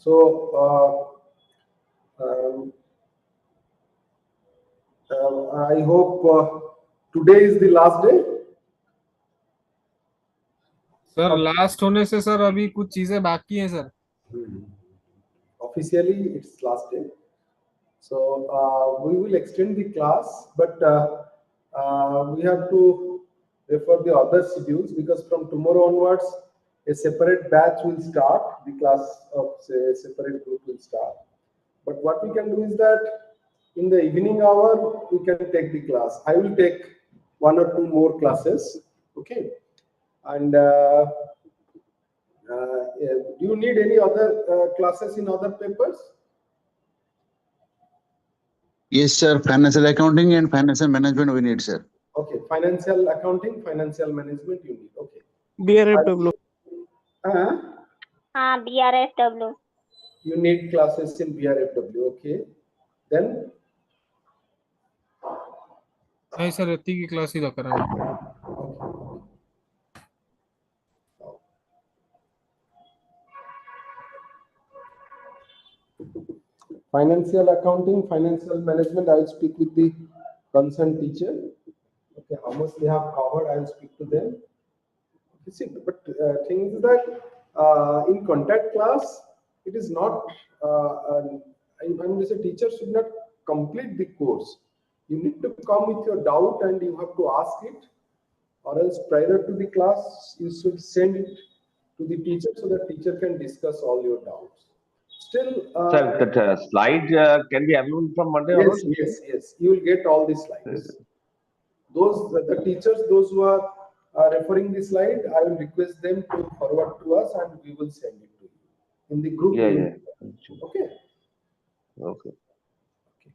So I hope today is the last day. Sir last होने से sir अभी कुछ चीजें बाकी हैं sir. Officially, it's last day. So we will extend the class, but we have to refer the other schedules, because from tomorrow onwards, a separate batch will start. The class of, say, a separate group will start. But what we can do is that in the evening hour, we can take the class. I will take 1 or 2 more classes. Okay. And do you need any other classes in other papers? Yes, sir. Financial accounting and financial management we need, sir. Okay, financial accounting, financial management you need. Okay. BRFW. BRFW. You need classes in BRFW. Okay. Then? नहीं sir इतनी की class ही तो कराएं. Financial accounting, financial management, I will speak with the concerned teacher. Okay, how much they have covered, I will speak to them. You see, but thing is that in contact class, it is not, I mean to say, teacher should not complete the course. You need to come with your doubt and you have to ask it, or else prior to the class, you should send it to the teacher so that teacher can discuss all your doubts. Still, sir, that slide can be available from Monday yes, onwards? yes, you will get all the slides. Those the teachers, those who are referring the slide, I will request them to forward to us and we will send it to you in the group. Okay. Okay.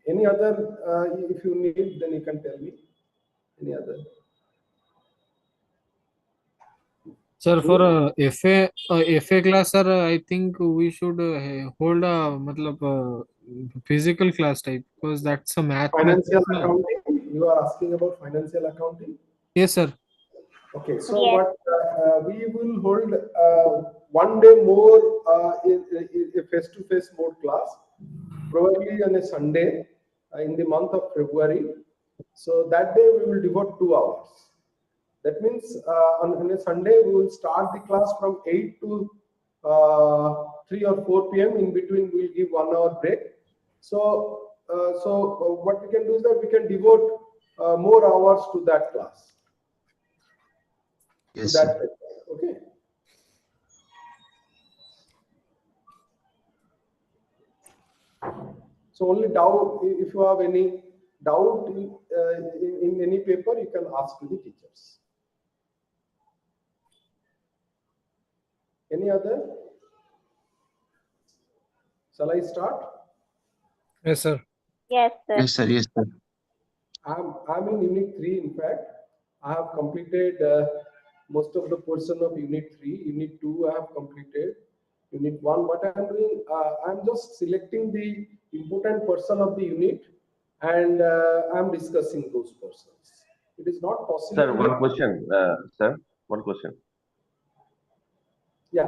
Any other, if you need, then you can tell me. Any other? Sir, for FA class, sir, I think we should hold a physical class type, because that's a math. Financial accounting. You are asking about financial accounting? Yes, sir. Okay, so what we will hold 1 day more in a face-to-face mode class, probably on a Sunday in the month of February. So that day we will devote 2 hours. That means on a Sunday we will start the class from 8 to 3 or 4 p.m. In between we will give 1 hour break. So what we can do is that we can devote more hours to that class. Yes, to that paper. Okay. So only doubt, if you have any doubt in any paper, you can ask to the teachers. Any other? Shall I start? Yes, sir. Yes, sir. Yes, sir. Yes, sir. I'm in Unit 3. In fact, I have completed most of the portion of Unit 3. Unit 2 I have completed. Unit 1, what I am doing, I'm just selecting the important portion of the unit and I'm discussing those portions. It is not possible. Sir, one question. Sir, one question. Yeah.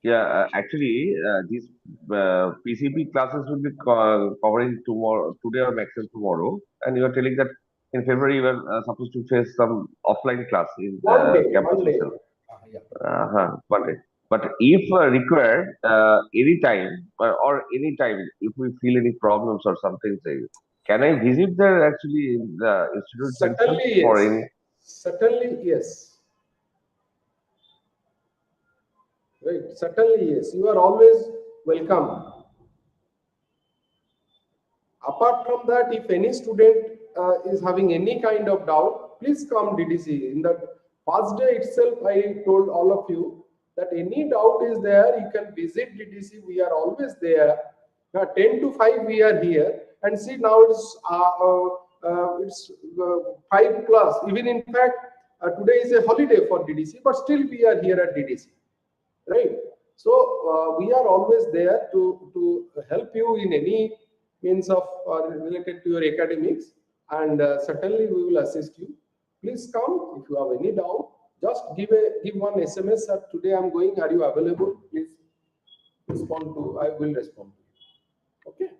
Yeah, actually, these PCB classes will be covering tomorrow, today or maximum tomorrow, and you are telling that in February you are supposed to face some offline class in campus itself. One day. But if required, anytime if we feel any problems or something, say, can I visit there actually in the institute? Certainly, yes. For any... Certainly, yes. Right. Certainly, yes. You are always welcome. Apart from that, if any student is having any kind of doubt, please come DDC. In the first day itself, I told all of you that any doubt is there, you can visit DDC. We are always there. Now, 10 to 5 we are here, and see now it's 5 plus. Even in fact, today is a holiday for DDC, but still we are here at DDC, right? So we are always there to help you in any means of related to your academics, and certainly we will assist you. Please come. If you have any doubt, just give one SMS that today I'm going, are you available? Please respond to, I will respond to you. Okay.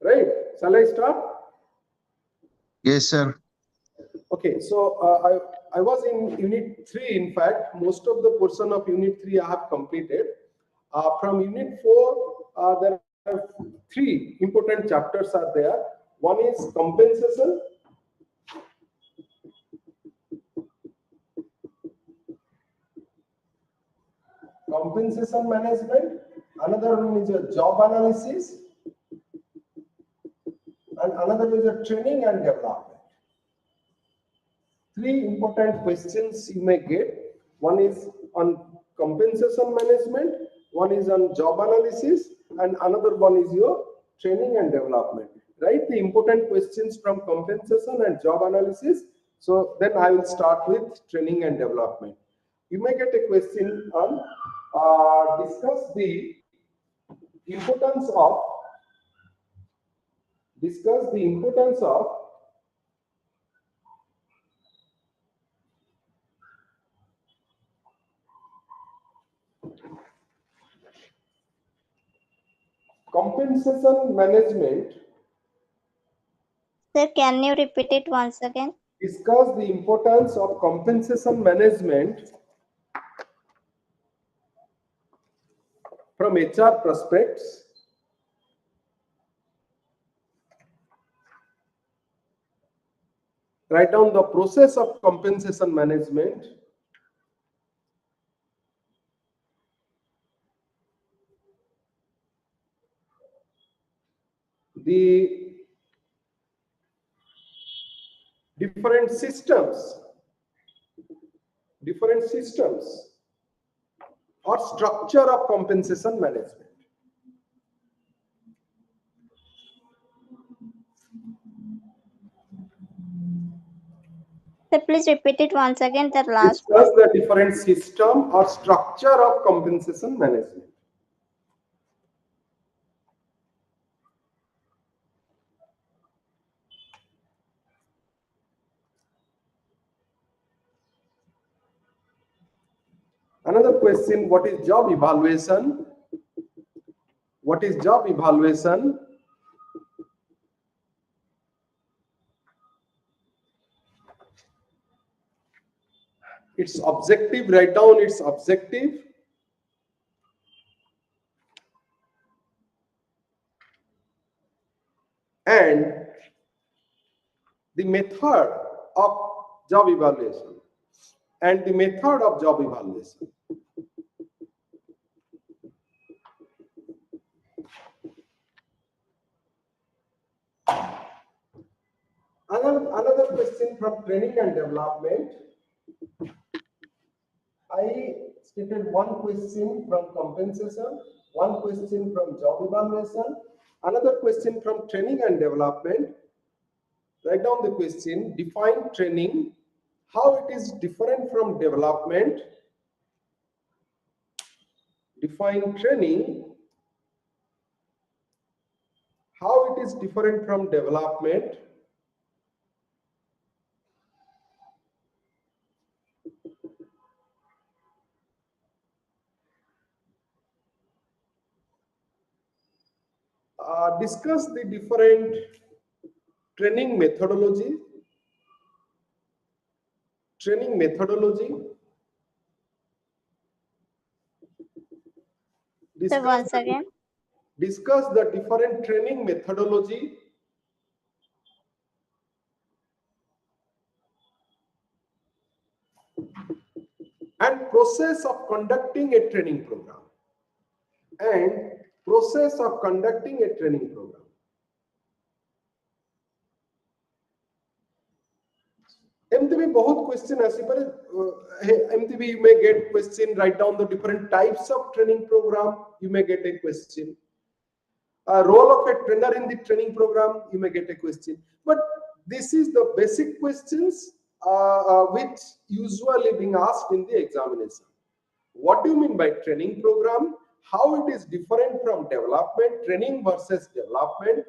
Right. Shall I start? Yes, sir. Okay. So I was in Unit 3. In fact, most of the portion of Unit 3 I have completed. From Unit 4, there are 3 important chapters are there. One is compensation. Compensation management. Another one is a job analysis. And another is a training and development. 3 important questions you may get. One is on compensation management, one is on job analysis, and another one is your training and development. Write the important questions from compensation and job analysis. So then I will start with training and development. You may get a question on discuss the importance of compensation management. Sir, can you repeat it once again? Discuss the importance of compensation management from HR prospects. Write down the process of compensation management. The different systems or structure of compensation management. Sir, please repeat it once again, the last Discuss one. the different system or structure of compensation management. Another question, what is job evaluation? What is job evaluation? Its objective, write down its objective. And the method of job evaluation. Another question from training and development. I stated one question from compensation, one question from job evaluation, another question from training and development. Write down the question, define training, how it is different from development. Define training, how it is different from development. Discuss the different training methodology. Sir, once again. Discuss the different training methodology. And process of conducting a training program. MTB बहुत question आसी पर MTB you may get question, write down the different types of training program, you may get a question. Role of a trainer in the training program, you may get a question. But this is the basic questions which usually being asked in the examination. What do you mean by training program? How it is different from development, training versus development.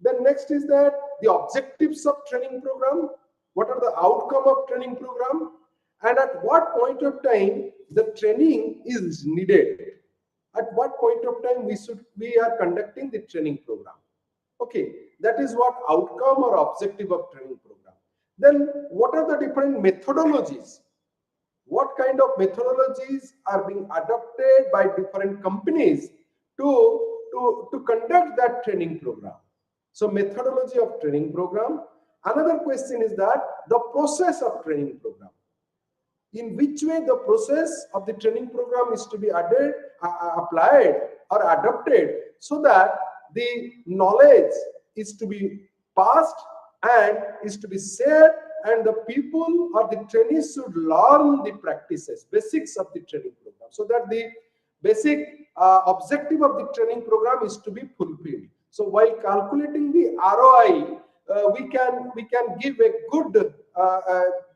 Then next is that the objectives of training program. What are the outcome of training program? and at what point of time the training is needed. At what point of time we are conducting the training program. Okay, that is what outcome or objective of training program. Then what are the different methodologies? What kind of methodologies are being adopted by different companies to conduct that training program? So methodology of training program. Another question is that the process of training program. In which way the process of the training program is to be added, applied or adopted, so that the knowledge is to be passed and is to be shared, and the people or the trainees should learn the practices, basics of the training program, so that the basic objective of the training program is to be fulfilled. So while calculating the ROI, we can give a good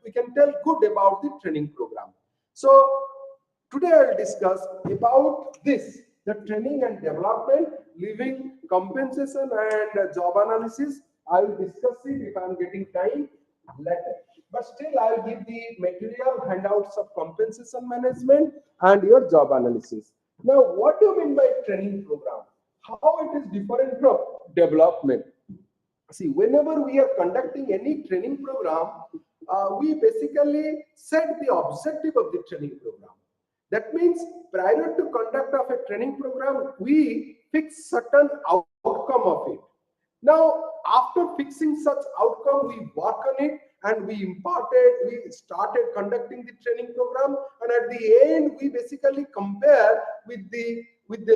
we can tell good about the training program. So today I will discuss about this, the training and development, leaving compensation and job analysis. I will discuss it if I am getting time later. But still I will give the material handouts of compensation management and your job analysis. Now, what do you mean by training program? How it is different from development? See, whenever we are conducting any training program, we basically set the objective of the training program. That means prior to conduct of a training program, we fix certain outcome of it. Now, after fixing such outcome, we work on it and we started conducting the training program, and at the end, we basically compare with the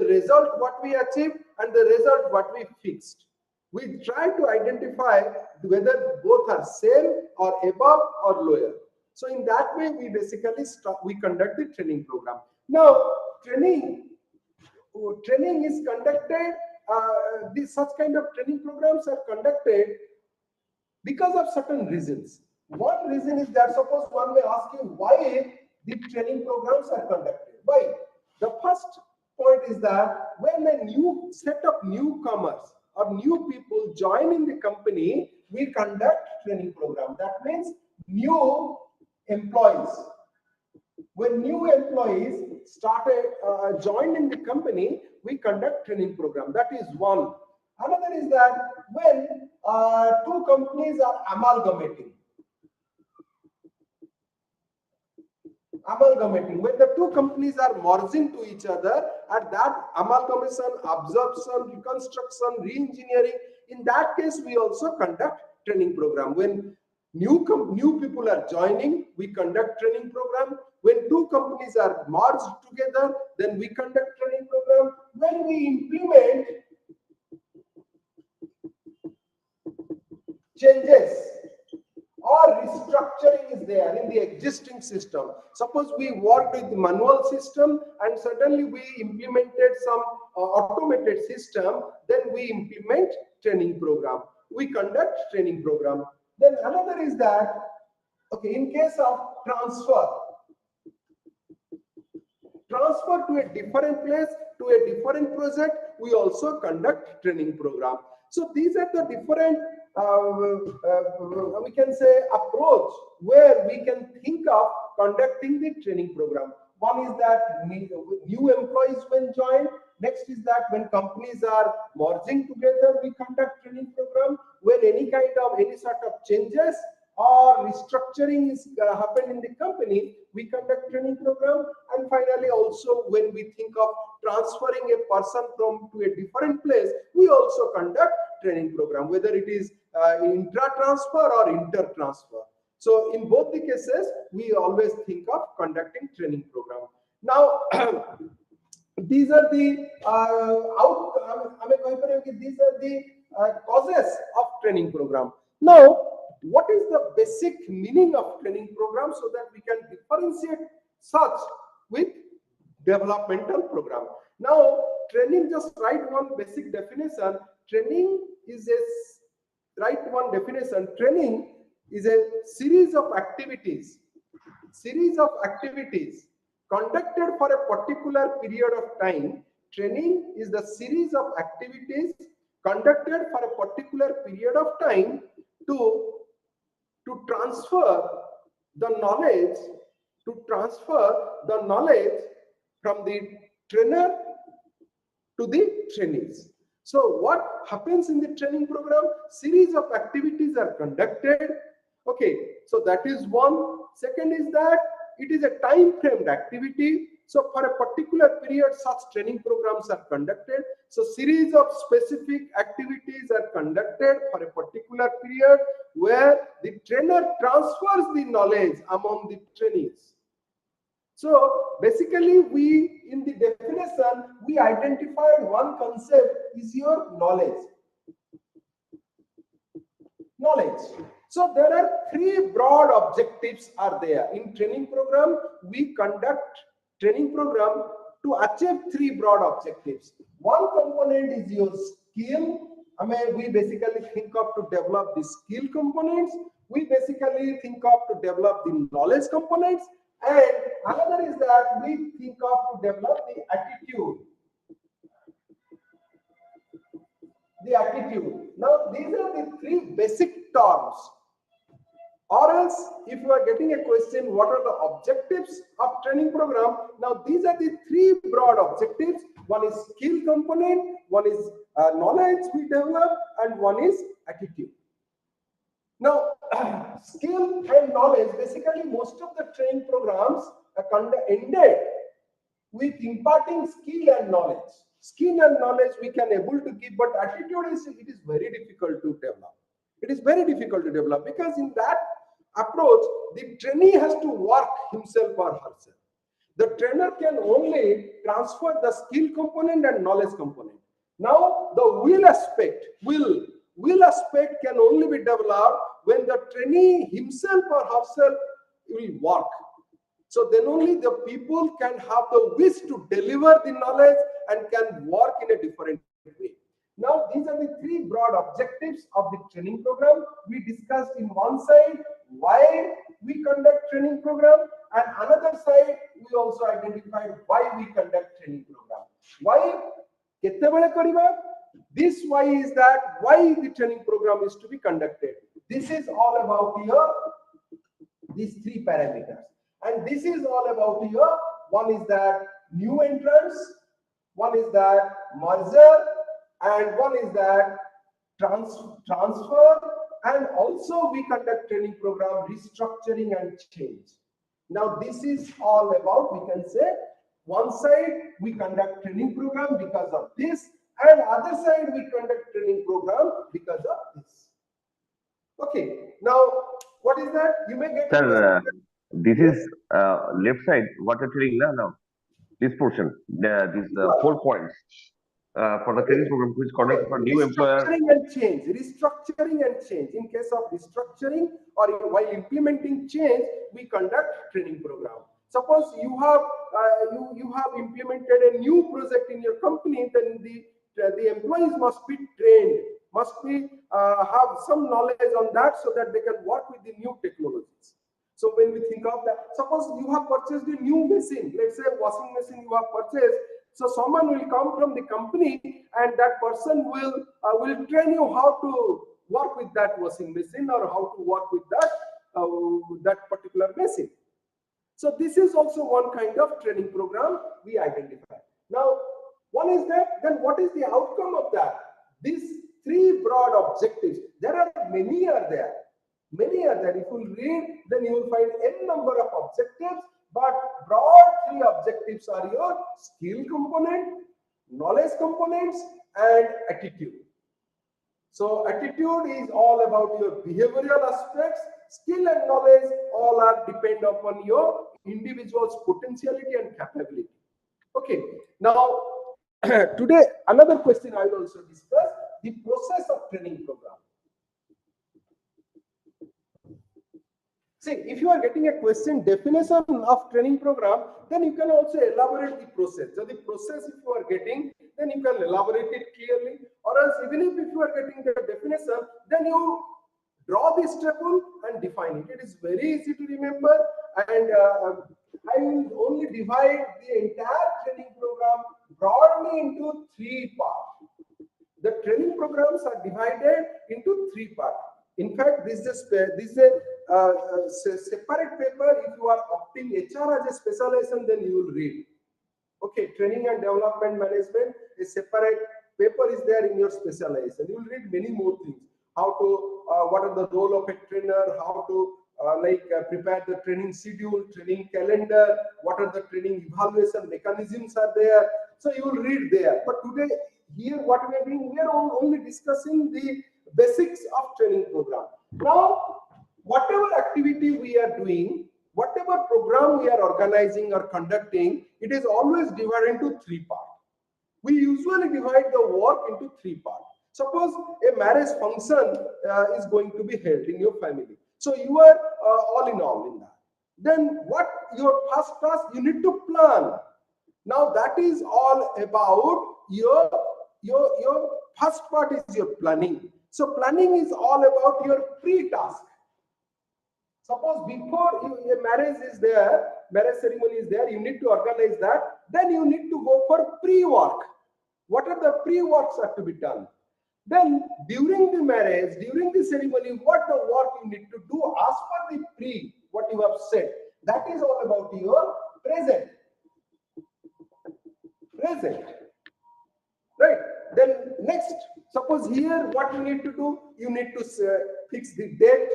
result what we achieved and the result what we fixed. We try to identify whether both are same or above or lower. So in that way, we basically conduct the training program. Now, training is conducted. Such kind of training programs are conducted because of certain reasons. One reason is that, suppose one may ask you why the training programs are conducted. Why? The first point is that when a new set of newcomers or new people join in the company, we conduct training program. That means new employees. When new employees joined in the company, we conduct training program. That is one. Another is that when two companies are amalgamating, when the two companies are merging to each other, at that amalgamation, absorption, reconstruction, re-engineering, in that case we also conduct training program. When new people are joining, we conduct training program. When two companies are merged together, then we conduct training program. When we implement changes or restructuring is there in the existing system. Suppose we worked with the manual system and suddenly we implemented some automated system, then we implement training program. We conduct training program. Then another is that, okay, in case of transfer to a different place, to a different project, we also conduct training program. So these are the different we can say approach where we can think of conducting the training program. One is that new employees when join. Next is that when companies are merging together, we conduct training program. When any sort of changes or restructuring is happen in the company, we conduct training program. And finally, also when we think of transferring a person to a different place, we also conduct training program, whether it is intra-transfer or inter-transfer. So in both the cases, we always think of conducting training program. Now, these are the these are the causes of training program. Now, what is the basic meaning of training program, so that we can differentiate such with developmental program? Now, training, just write one basic definition. Training is Training is a series of activities conducted for a particular period of time. Training is the series of activities conducted for a particular period of time to transfer the knowledge to transfer the knowledge from the trainer to the trainees. So what happens in the training program? Series of activities are conducted. Okay, so that is one. Second is that it is a time framed activity. So for a particular period, such training programs are conducted. So series of specific activities are conducted for a particular period where the trainer transfers the knowledge among the trainees. So basically, we in the definition we identified one concept is your knowledge. Knowledge. So there are three broad objectives are there in training program. We conduct training program to achieve three broad objectives. One component is your skill. I mean, we basically think of to develop the skill components. We basically think of to develop the knowledge components. And another is that we think of to develop the attitude. The attitude. Now, these are the three basic terms. Or else, if you are getting a question, what are the objectives of training program? Now, these are the three broad objectives. One is skill component, one is knowledge we develop, and one is attitude. Now, skill and knowledge, basically most of the training programs are ended with imparting skill and knowledge. Skill and knowledge we can able to give, but attitude is it is very difficult to develop. It is very difficult to develop because in that approach, the trainee has to work himself or herself. The trainer can only transfer the skill component and knowledge component. Now, the will aspect can only be developed when the trainee himself or herself will work. So then only the people can have the wish to deliver the knowledge and can work in a different way. Now, these are the three broad objectives of the training program. We discussed in one side why we conduct training program, and another side we also identified why we conduct training program. Why? This why is that why the training program is to be conducted. This is all about your these three parameters, and this is all about your one is that new entrants, one is that merger, and one is that transfer, and also we conduct training program restructuring and change. Now this is all about, we can say, one side we conduct training program because of this, and other side we conduct training program because of this. Okay, now what is that? You may get Sir, this is left side. What you're telling now? This portion, these 4 points for the training program, which is conducted for new employer. Restructuring and change. In case of restructuring or while implementing change, we conduct training program. Suppose you have you have implemented a new project in your company, then the employees must be trained, must be have some knowledge on that so that they can work with the new technologies. So when we think of that, suppose you have purchased a new machine, let's say washing machine you have purchased. So someone will come from the company and that person will train you how to work with that washing machine or how to work with that that particular machine. So this is also one kind of training program we identify. Now, one is that, then what is the outcome of that? These three broad objectives, there are many are there. Many are there. If you read, then you will find n number of objectives, but broad three objectives are your skill component, knowledge components, and attitude. So attitude is all about your behavioral aspects. Skill and knowledge all are depend upon your individual's potentiality and capability. Okay. Now, today another question I will also discuss the process of training program. See, if you are getting a question definition of training program, then you can also elaborate the process. So the process if you are getting, then you can elaborate it clearly. Or else even if you are getting the definition, then you draw this table and define it. It is very easy to remember, and I will only divide the entire training program broadly into three parts. The training programs are divided into three parts. In fact, this is a separate paper. If you are opting HR as a specialization, then you will read. Okay, training and development management, a separate paper is there in your specialization. You will read many more things. How to, what are the role of a trainer, how to prepare the training schedule, training calendar, what are the training evaluation mechanisms are there. So you will read there. But today, here what we are doing, we are only discussing the basics of training program. Now, whatever activity we are doing, whatever program we are organizing or conducting, it is always divided into 3 parts. We usually divide the work into 3 parts. Suppose a marriage function is going to be held in your family. So you are all in that. Then what your first task, you need to plan. Now that is all about your first part is your planning. So planning is all about your pre-task. Suppose before a marriage is there, marriage ceremony is there, you need to organize that. Then you need to go for pre-work. What are the pre-works are to be done? Then during the marriage, during the ceremony, what the work you need to do as per the pre, what you have said. That is all about your present. Right? Then next, suppose here what you need to do, you need to fix the date,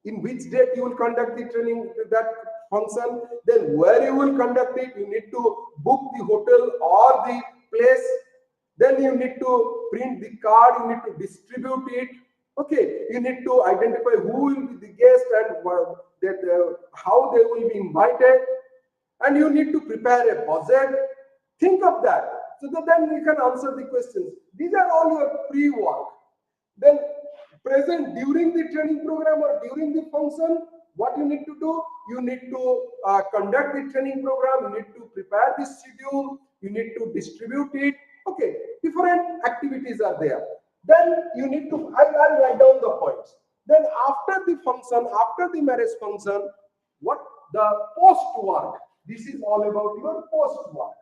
in which date you will conduct the training, that function, then where you will conduct it, you need to book the hotel or the place, then you need to print the card, you need to distribute it, okay, you need to identify who will be the guest and how they will be invited, and you need to prepare a budget. Think of that, so that then you can answer the questions. These are all your pre-work. Then present, during the training program or during the function, what you need to do, you need to conduct the training program, you need to prepare the schedule, you need to distribute it. Okay, different activities are there. Then you need to, I'll write down the points. Then after the function, after the marriage function, what the post work, this is all about your post work.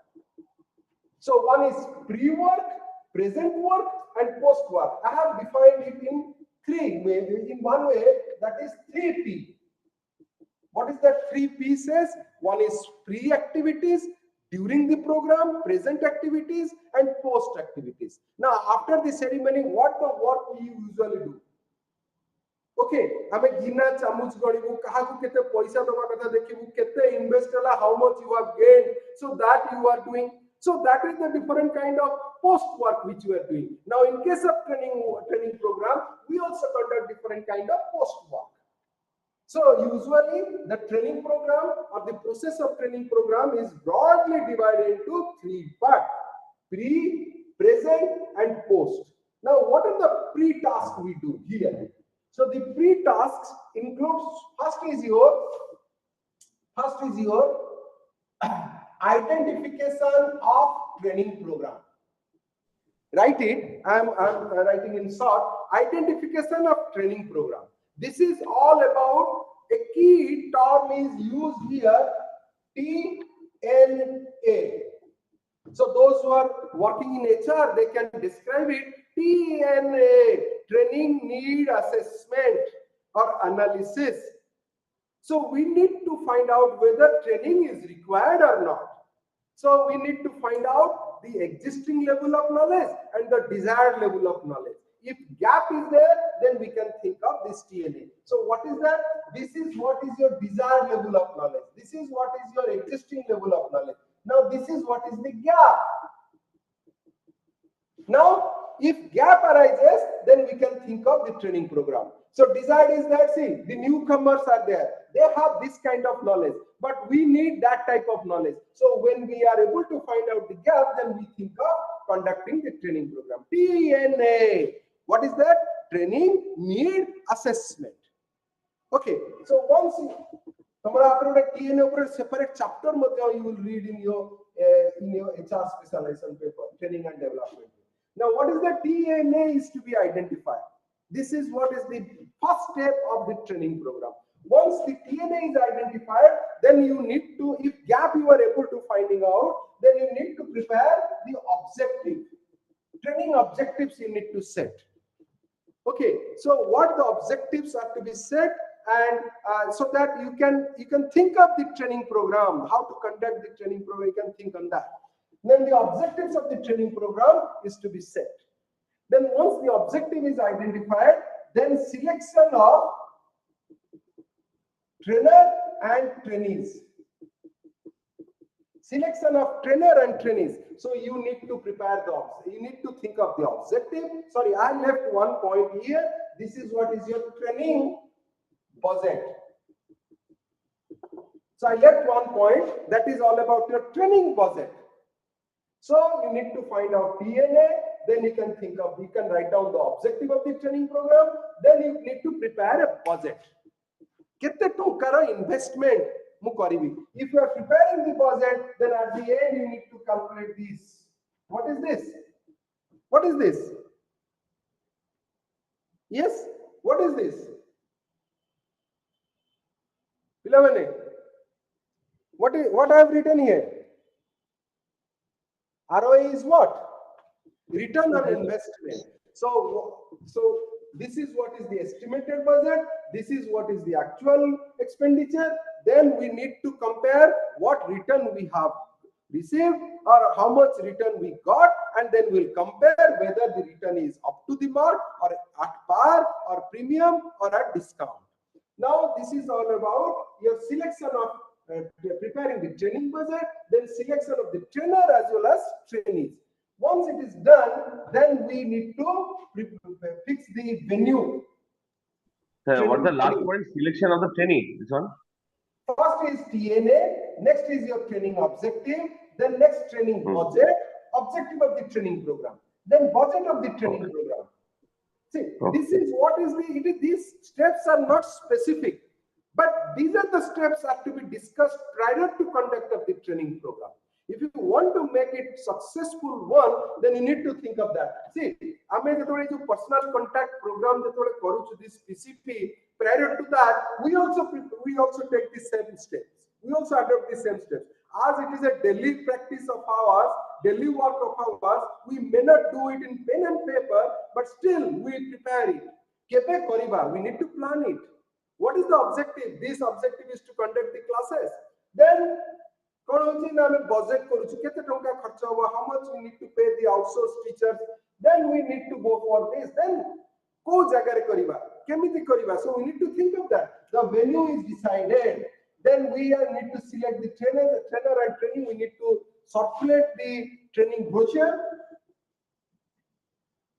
So one is pre-work, present work, and post work. I have defined it in 3 ways. In one way, that is 3P. What is that 3P says? One is pre-activities, during the program, present activities, and post activities. Now, after the ceremony, what the work we usually do? Okay, हमें गिना चामुच गणिबु काहाकु केते पैसा दबा कथा देखिबु केते invest होला, how much you have gained, so that you are doing. So that is the different kind of post work which you are doing. Now, in case of training program, we also conduct different kind of post work. So usually the training program or the process of training program is broadly divided into 3 parts: pre, present, and post. Now, what are the pre-tasks we do here? So the pre-tasks includes, first is your identification of training program. Write it. I'm writing in short. Identification of training program. This is all about, a key term is used here, TNA. So those who are working in HR, they can describe it. TNA, training need assessment or analysis. So we need to find out whether training is required or not. So we need to find out the existing level of knowledge and the desired level of knowledge. If gap is there, then we can think of this TNA. So what is that? This is what is your desired level of knowledge. This is what is your existing level of knowledge. Now this is what is the gap. Now, if gap arises, then we can think of the training program. So desired is that, see, the newcomers are there. They have this kind of knowledge, but we need that type of knowledge. So when we are able to find out the gap, then we think of conducting the training program. TNA. What is that? Training need assessment. Okay. So once TNA over separate chapter you will read in your HR specialization paper, training and development. Now, what is the TNA is to be identified. This is what is the first step of the training program. Once the TNA is identified, then you need to, if gap you are able to finding out, then you need to prepare the objective. Training objectives you need to set. Okay, so what the objectives are to be set, and so that you can think of the training program, how to conduct the training program, you can think on that. Then the objectives of the training program is to be set. Then once the objective is identified, then selection of trainer and trainees. Selection of trainer and trainees. So you need to prepare you need to think of the objective. Sorry, I left one point here. This is what is your training budget. So I left one point, that is all about your training budget. So you need to find out TNA, then you can write down the objective of the training program, then you need to prepare a budget. Kete tonkar investment mu karibi. If you are preparing the budget, then at the end you need to calculate this. What is this? What is this? Yes, what is this? What I have written here? ROI is what? Return on investment. So this is what is the estimated budget. This is what is the actual expenditure. Then we need to compare what return we have received or how much return we got, and then we'll compare whether the return is up to the mark or at par or premium or at discount. Now this is all about your selection of preparing the training budget, then selection of the trainer as well as trainees. Once it is done, then we need to fix the venue. What's the last point? Selection of the trainee. This one. First is TNA, next is your training objective, then next training budget, objective of the training program, then budget of the training program. See, this is what is these steps are not specific, but these are the steps that are to be discussed prior to conduct of the training program. If you want to make it successful one, then you need to think of that. See, I mean, the personal contact program that this PCP, prior to that, we also take the same steps. We also adopt the same steps. As it is a daily practice of ours, daily work of ours, we may not do it in pen and paper, but still we prepare it. Kepe koriba, we need to plan it. What is the objective? This objective is to conduct the classes. Then budget how much we need to pay the outsourced teachers, then we need to go for this, then so we need to think of that. The venue is decided, then we need to select the trainer and trainee. We need to circulate the training brochure,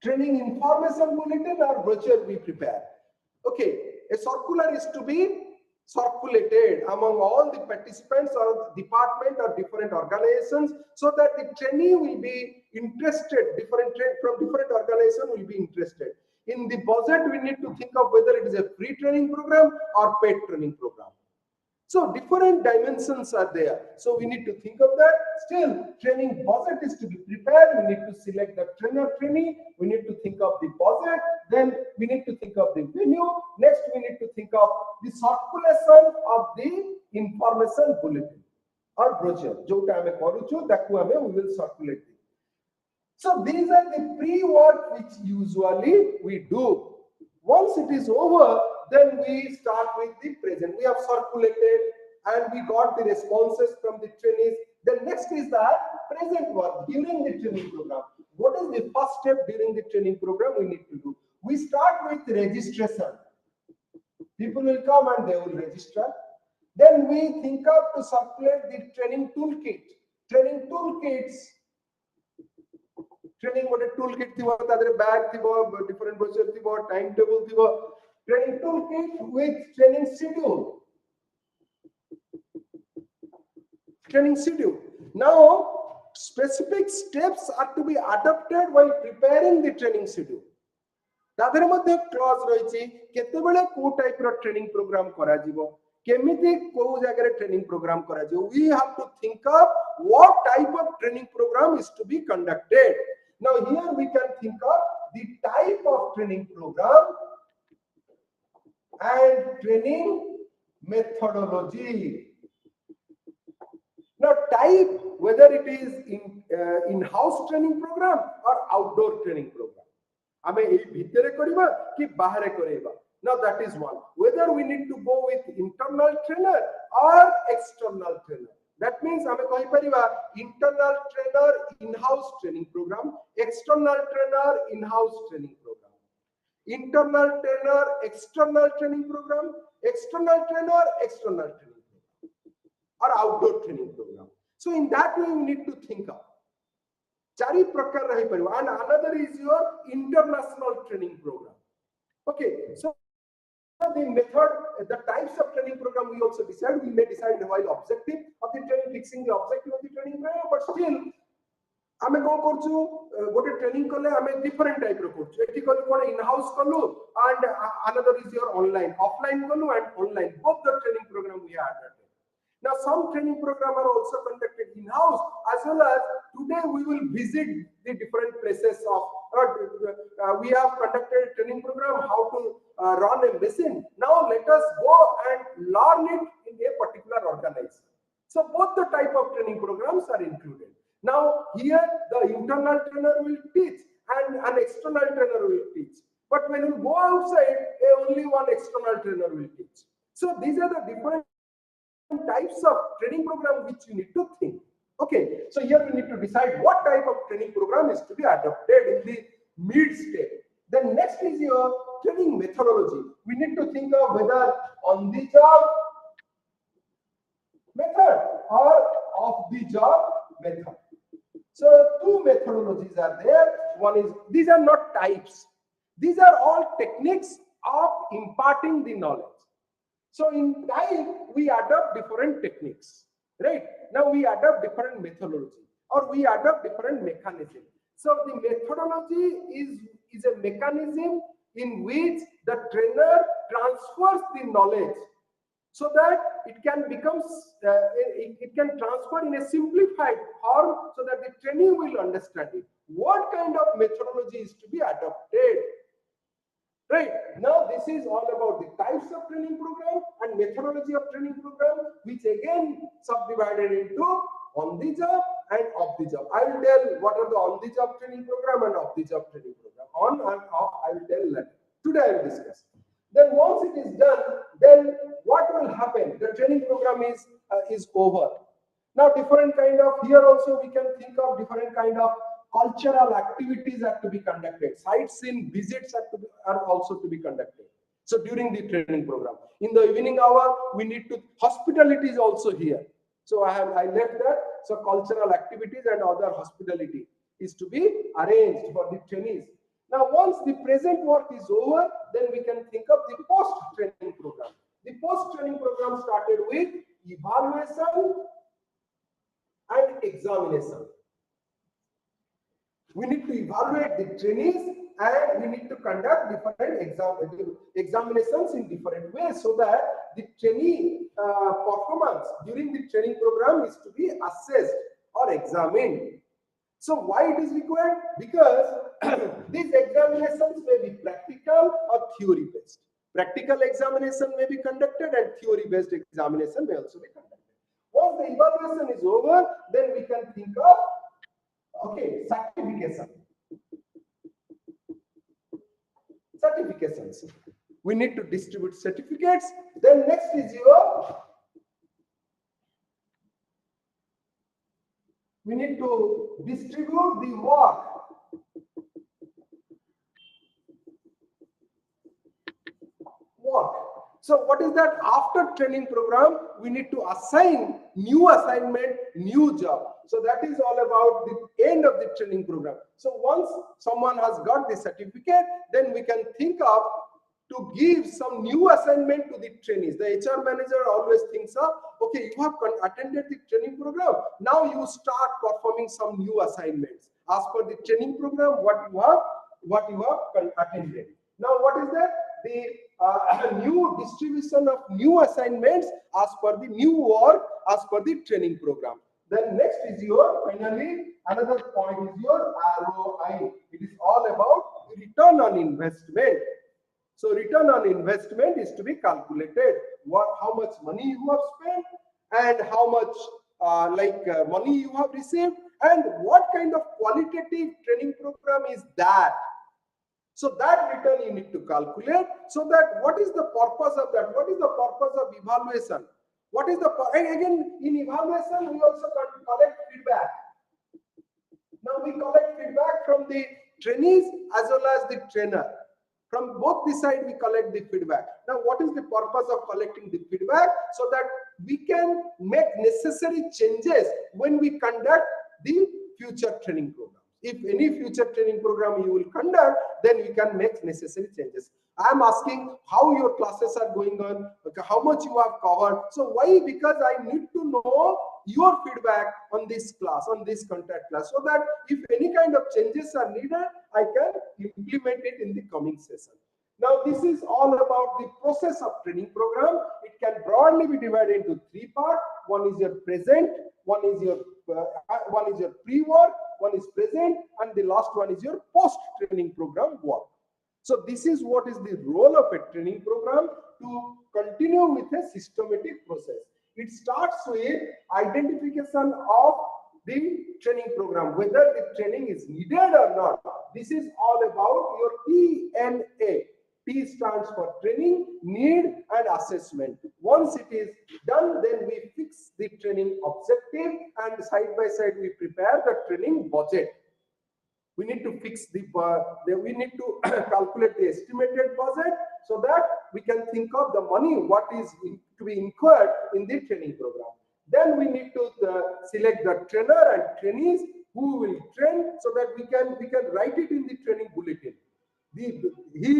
training information bulletin or brochure we prepare. Okay, a circular is to be circulated among all the participants or department or different organizations, so that the trainee will be interested, from different organizations will be interested. In the budget, we need to think of whether it is a free training program or paid training program. So different dimensions are there. So we need to think of that. Still, training budget is to be prepared. We need to select the trainer trainee. We need to think of the budget. Then we need to think of the venue. Next, we need to think of the circulation of the information bulletin or brochure. We will circulate it. So these are the pre-work which usually we do. Once it is over, then we start with the present. We have circulated and we got the responses from the trainees. The next is the present work during the training program. What is the first step during the training program we need to do? We start with registration. People will come and they will register. Then we think of to circulate the training toolkit. Training toolkits. Training what a toolkit thiba, tadre bag thiba, different brochure thiba, timetable thiba. Training toolkit with training schedule. Training schedule. Now, specific steps are to be adopted while preparing the training schedule. Tadar Madhya clause रही केतेबेले को type रो training programme करा जीवो केमिति को जगह training programme करा जीवो we have to think of what type of training program is to be conducted. Now here we can think of the type of training program and training methodology. Now type, whether it is in-house training program or outdoor training program. आमे ए भितरे करिबा कि बाहरे करिबा. Now that is one. Whether we need to go with internal trainer or external trainer. That means आमे कहि परिबा internal trainer in-house training program, external trainer in-house training program. Internal trainer external training program, external trainer external training program, or outdoor training program. So in that way we need to think of. Chari prakar rahi paribo. And another is your international training program. Okay, so the method, the types of training program we also decide. We may decide while objective of the training, fixing the objective of the training program, but still आमे को करछु गोटे training करले आमे different type रो करछु. एठी कलु कोन in house कलु and another is your online, offline कलु and online, both the training program we have adapted. Now some training program are also conducted in house, as well as today we will visit the different places of we have conducted a training program how to run a machine. Now let us go and learn it in a particular organization. So both the type of training programs are included. Now here the internal trainer will teach and an external trainer will teach. But when you go outside, only one external trainer will teach. So these are the different types of training program which you need to think. Okay, so here we need to decide what type of training program is to be adopted in the mid stage. Then next is your training methodology. We need to think of whether on the job method or off the job method. So two methodologies are there. One is, these are not types. These are all techniques of imparting the knowledge. So in type, we adopt different techniques, right? Now we adopt different methodology or we adopt different mechanism. So the methodology is a mechanism in which the trainer transfers the knowledge so that it can become, it can transfer in a simplified form so that the trainee will understand it. What kind of methodology is to be adopted? Right, now this is all about the types of training program and methodology of training program, which again subdivided into on the job and off the job. I will tell what are the on the job training program and off the job training program. On and off, I will tell later. Today I will discuss. Then once it is done, then what will happen? The training program is over. Now different kind of, here also we can think of different kind of cultural activities are to be conducted. Sightseeing visits are also to be conducted. So during the training program, in the evening hour, we need to, hospitality is also here. So I left that. So cultural activities and other hospitality is to be arranged for the trainees. Now once the present work is over, then we can think of the post-training program. The post-training program started with evaluation and examination. We need to evaluate the trainees and we need to conduct different examinations in different ways so that the trainee performance during the training program is to be assessed or examined. So why it is required? Because these examinations may be practical or theory based. Practical examination may be conducted and theory based examination may also be conducted. Once the evaluation is over, then we can think of certification. Certifications. We need to distribute certificates. Then next is your, we need to distribute the work. So what is that? After training program, we need to assign new assignment, new job. So that is all about the end of the training program. So once someone has got the certificate, then we can think of to give some new assignment to the trainees. The HR manager always thinks of, okay, you have attended the training program. Now you start performing some new assignments as per the training program, what you have attended. Now what is that? The new distribution of new assignments as per the new work as per the training program. Then next is your, finally, another point is your ROI. It is all about return on investment. So return on investment is to be calculated. How much money you have spent and how much money you have received and what kind of qualitative training program is that. So that return you need to calculate. So that what is the purpose of that? What is the purpose of evaluation? What is the again in evaluation we also collect feedback. Now we collect feedback from the trainees as well as the trainer. From both the side we collect the feedback. Now what is the purpose of collecting the feedback? So that we can make necessary changes when we conduct the future training program. If any future training program you will conduct, then we can make necessary changes. I am asking how your classes are going on, okay, how much you have covered. So why? Because I need to know your feedback on this class, on this contact class, so that if any kind of changes are needed, I can implement it in the coming session. Now this is all about the process of training program. It can broadly be divided into three parts. One is your present, one is your pre-work, one is present, and the last one is your post-training program work. So this is what is the role of a training program, to continue with a systematic process. It starts with identification of the training program, whether the training is needed or not. This is all about your TNA. T stands for training, need, and assessment. Once it is done, then we fix the training objective, and side by side we prepare the training budget. We need to fix we need to calculate the estimated budget, so that we can think of the money what is to be incurred in the training program. Then we need to select the trainer and trainees who will train, so that we can write it in the training bulletin. He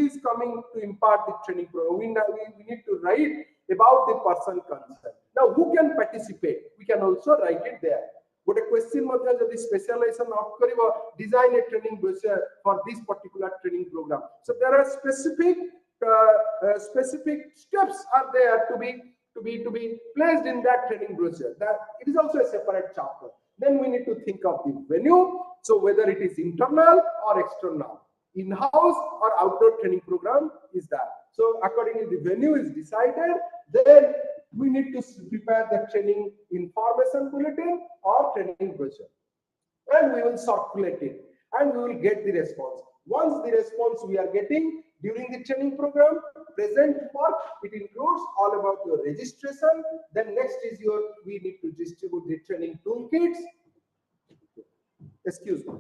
is coming to impart the training program. We need to write about the person concerned. Now, who can participate? We can also write it there. But a question madhya jodi specialization not kariba, design a training brochure for this particular training program. So there are specific steps are there to be placed in that training brochure. That it is also a separate chapter. Then we need to think of the venue. So whether it is internal or external, in-house or outdoor training program is that. So accordingly, the venue is decided. Then we need to prepare the training information bulletin or training brochure, and we will circulate it, and we will get the response. Once the response we are getting during the training program, present part, it includes all about your registration. Then next is we need to distribute the training toolkits. Excuse me.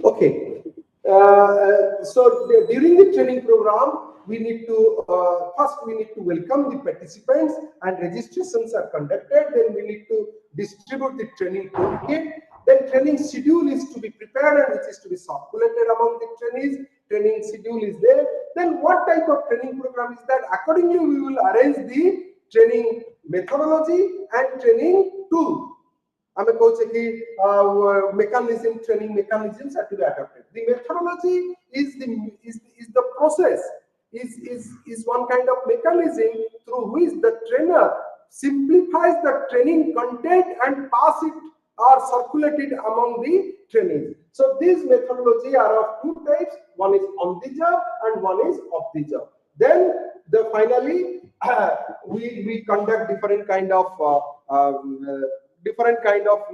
Okay. So during the training program, we need to first we need to welcome the participants, and registrations are conducted. Then we need to distribute the training toolkit. Then training schedule is to be prepared, and which is to be circulated among the trainees. Training schedule is there. Then what type of training program is that? Accordingly, we will arrange the training methodology and training tool. I'm going to mechanism, training mechanisms are to be adopted. The methodology is the process, is one kind of mechanism through which the trainer simplifies the training content and pass it are circulated among the trainees. So these methodology are of two types. One is on the job and one is off the job. Then finally we conduct different kind of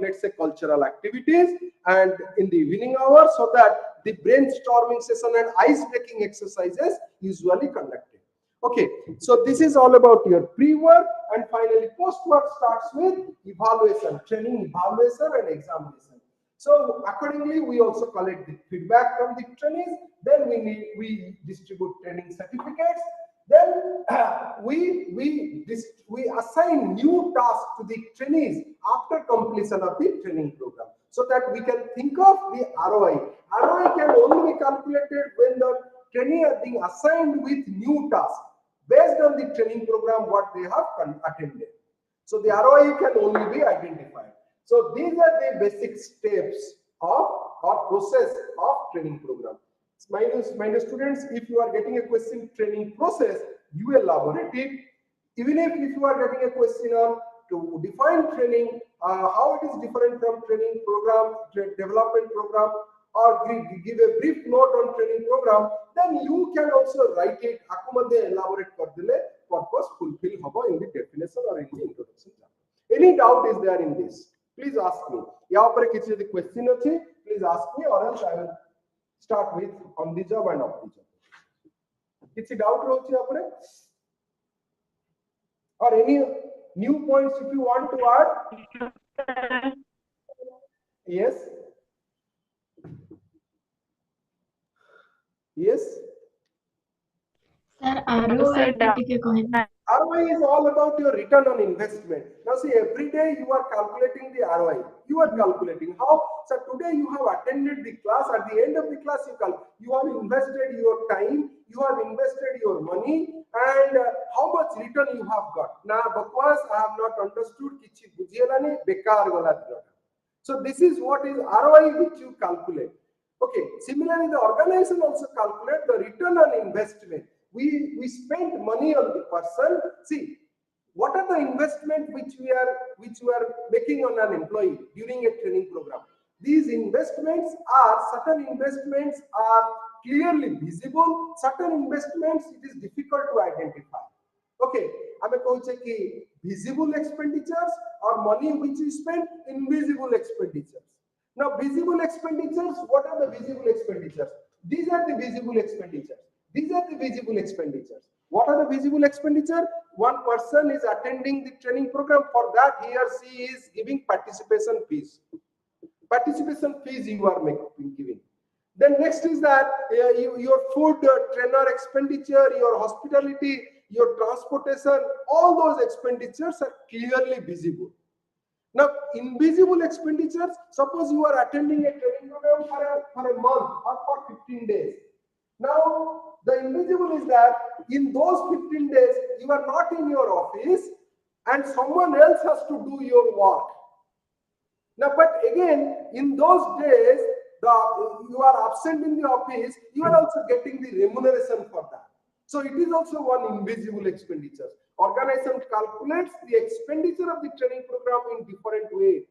let's say cultural activities and in the evening hours, so that the brainstorming session and ice breaking exercises usually conducted. Okay, so this is all about your pre-work, and finally post-work starts with evaluation, training evaluation and examination. So accordingly, we also collect the feedback from the trainees. Then we distribute training certificates. Then we assign new tasks to the trainees after completion of the training program, so that we can think of the ROI. ROI can only be calculated when the trainee are being assigned with new tasks based on the training program what they have attended. So the ROI can only be identified. So these are the basic steps of or process of training program. My dear students, if you are getting a question training process, you elaborate it. Even if you are getting a question on to define training, how it is different from training program, development program, or give a brief note on training program, then you can also write it. Elaborate purpose fulfill habo in the definition or in the introduction. Any doubt is there in this? Please ask me. The question please ask me, or else I will start with on the job and off the job. କିଛି doubt ରହୁଛି apare? Or any new points if you want to add? Yes. Yes. Sir, ROI ROI is all about your return on investment. Now see, every day you are calculating the ROI. You are calculating how. So today you have attended the class. At the end of the class, you have invested your time, you have invested your money, and how much return you have got. Now, because I have not understood, kichi bujhelani bekar gala dina. So this is what is ROI which you calculate. Okay. Similarly, the organization also calculate the return on investment. We spend money on the person. See, what are the investment which we are making on an employee during a training program? These investments are, certain investments are clearly visible, certain investments it is difficult to identify. Okay, I'm going ki visible expenditures or money which is spent, invisible expenditures. Now, visible expenditures, what are the visible expenditures? These are the visible expenditures. These are the visible expenditures. What are the visible expenditure? One person is attending the training program. For that, he or she is giving participation fees. Participation fees you are giving. Then next is that your food, trainer expenditure, your hospitality, your transportation, all those expenditures are clearly visible. Now, invisible expenditures, suppose you are attending a training program for a month or for 15 days. Now, the invisible is that in those 15 days, you are not in your office and someone else has to do your work. Now, but again, in those days, you are absent in the office, you are also getting the remuneration for that. So it is also one invisible expenditure. Organization calculates the expenditure of the training program in different way.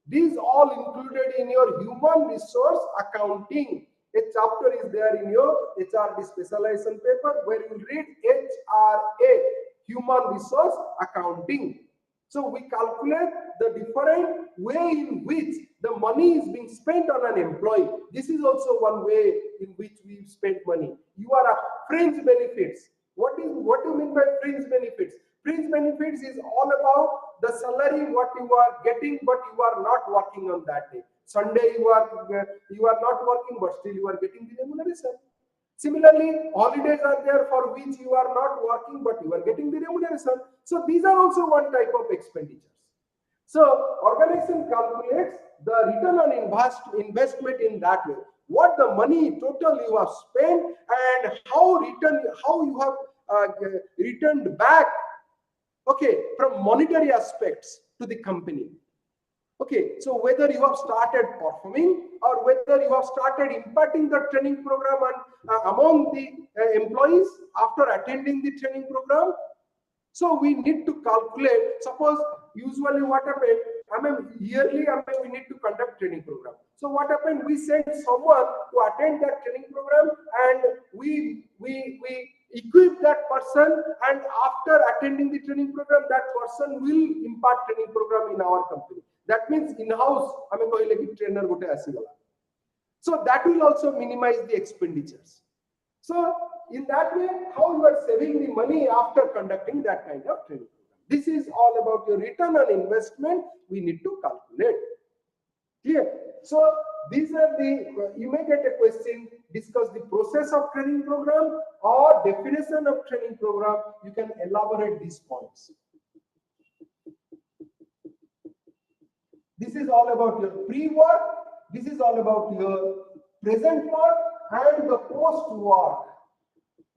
These all included in your human resource accounting. A chapter is there in your HRD specialization paper where you read HRA, human resource accounting. So we calculate the different way in which the money is being spent on an employee. This is also one way in which we spend money. You are a fringe benefits. What do you mean by fringe benefits? Fringe benefits is all about the salary what you are getting, but you are not working on that day. Sunday you are not working, but still you are getting the remuneration. Similarly, holidays are there for which you are not working, but you are getting the remuneration. So these are also one type of expenditures. So organization calculates the return on investment in that way. What the money total you have spent and how you have returned back, okay, from monetary aspects to the company. Okay, so whether you have started performing or whether you have started imparting the training program among the employees after attending the training program. So we need to calculate. Suppose usually what happens, yearly we need to conduct training program. So what happened? We sent someone to attend that training program, and we equip that person, and after attending the training program, that person will impart training program in our company. That means in-house trainer gote asigala. So that will also minimize the expenditures. So in that way, how you are saving the money after conducting that kind of training program. This is all about your return on investment. We need to calculate. Clear? So these are the, you may get a question, discuss the process of training program or definition of training program. You can elaborate these points. This is all about your pre-work. This is all about your present work and the post-work.